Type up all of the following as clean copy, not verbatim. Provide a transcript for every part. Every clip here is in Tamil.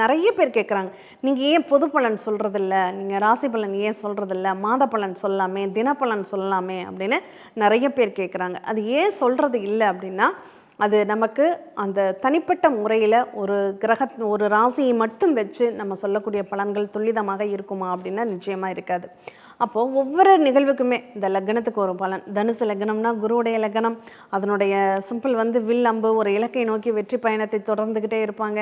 நிறைய பேர் கேட்குறாங்க, நீங்கள் ஏன் பொது பலன் சொல்கிறதில்ல, நீங்கள் ராசி பலன் ஏன் சொல்கிறதில்ல, மாத பலன் சொல்லாமே, தினப்பலன் சொல்லலாமே அப்படின்னு நிறைய பேர் கேட்குறாங்க. அது ஏன் சொல்கிறது இல்லை அப்படின்னா, அது நமக்கு அந்த தனிப்பட்ட முறையில் ஒரு ராசியை மட்டும் வச்சு நம்ம சொல்லக்கூடிய பலன்கள் துல்லிதமாக இருக்குமா அப்படின்னா நிச்சயமாக இருக்காது. அப்போது ஒவ்வொரு நிகழ்வுக்குமே இந்த லக்னத்துக்கு ஒரு பலன், தனுசு லக்னம்னா குருவுடைய லக்னம், அதனுடைய சிம்பிள் வில் அம்பு, ஒரு இலக்கை நோக்கி வெற்றி பயணத்தை தொடர்ந்துக்கிட்டே இருப்பாங்க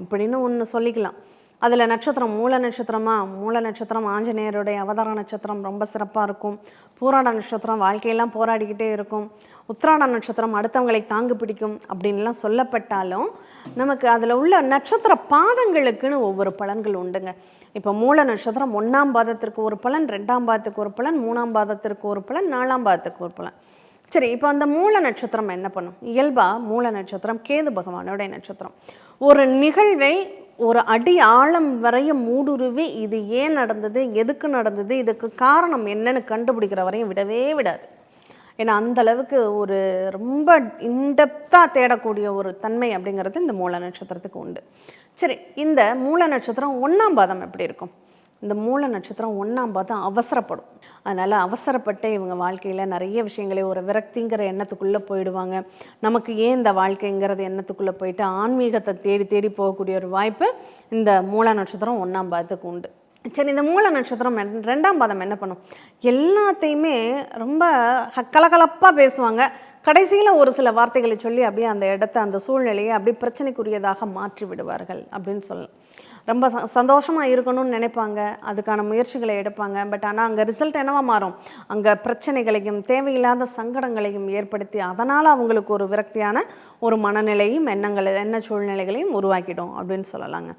அப்படின்னு ஒன்று சொல்லிக்கலாம். அதில் நட்சத்திரம் மூல நட்சத்திரமா, மூல நட்சத்திரம் ஆஞ்சநேயருடைய அவதார நட்சத்திரம் ரொம்ப சிறப்பாக இருக்கும். பூராட நட்சத்திரம் வாழ்க்கையெல்லாம் போராடிக்கிட்டே இருக்கும். உத்திராட நட்சத்திரம் அடுத்தவங்களை தாங்கு பிடிக்கும் அப்படின்லாம் சொல்லப்பட்டாலும் நமக்கு அதில் உள்ள நட்சத்திர பாதங்களுக்குன்னு ஒவ்வொரு பலன்கள் உண்டுங்க. இப்போ மூல நட்சத்திரம் 1ஆம் பாதத்திற்கு ஒரு பலன், 2ஆம் பாதத்துக்கு ஒரு பலன், 3ஆம் பாதத்திற்கு ஒரு பலன், 4ஆம் பாதத்துக்கு ஒரு பலன். சரி, இப்போ அந்த மூல நட்சத்திரம் என்ன பண்ணும்? இயல்பாக மூல நட்சத்திரம் கேது பகவானுடைய நட்சத்திரம். ஒரு நிகழ்வை ஒரு அடி ஆழம் வரையும் மூடுருவி இது ஏன் நடந்தது, எதுக்கு நடந்தது, இதுக்கு காரணம் என்னன்னு கண்டுபிடிக்கிற வரையும் விடவே விடாது. ஏன்னா அந்த அளவுக்கு ஒரு ரொம்ப இன்டெப்த்தாக தேடக்கூடிய ஒரு தன்மை அப்படிங்கிறது இந்த மூல நட்சத்திரத்துக்கு உண்டு. சரி, இந்த மூல நட்சத்திரம் 1ஆம் பாதம் எப்படி இருக்கும்? இந்த மூல நட்சத்திரம் 1ஆம் பாதம் அவசரப்படும். அதனால் அவசரப்பட்டு இவங்க வாழ்க்கையில் நிறைய விஷயங்களே ஒரு விரக்திங்கிற எண்ணத்துக்குள்ளே போயிடுவாங்க. நமக்கு ஏன் இந்த வாழ்க்கைங்கிறது எண்ணத்துக்குள்ளே போயிட்டு ஆன்மீகத்தை தேடி தேடி போகக்கூடிய ஒரு வாய்ப்பு இந்த மூல நட்சத்திரம் 1ஆம் பாதத்துக்கு உண்டு. சரி, இந்த மூல நட்சத்திரம் 2ஆம் பாதம் என்ன பண்ணும்? எல்லாத்தையுமே ரொம்ப கலகலப்பாக பேசுவாங்க. கடைசியில் ஒரு சில வார்த்தைகளை சொல்லி அப்படியே அந்த இடத்த, அந்த சூழ்நிலையை அப்படியே பிரச்சனைக்குரியதாக மாற்றி விடுவார்கள் அப்படின்னு சொல்லலாம். ரொம்ப சந்தோஷமாக இருக்கணும்னு நினைப்பாங்க, அதுக்கான முயற்சிகளை எடுப்பாங்க. பட் ஆனால் அங்கே ரிசல்ட் என்னவா மாறும்? அங்கே பிரச்சனைகளையும் தேவையில்லாத சங்கடங்களையும் ஏற்படுத்தி அதனால் அவங்களுக்கு ஒரு விரக்தியான ஒரு மனநிலையும் எண்ண சூழ்நிலைகளையும் உருவாக்கிடும் அப்படின்னு சொல்லலாங்க.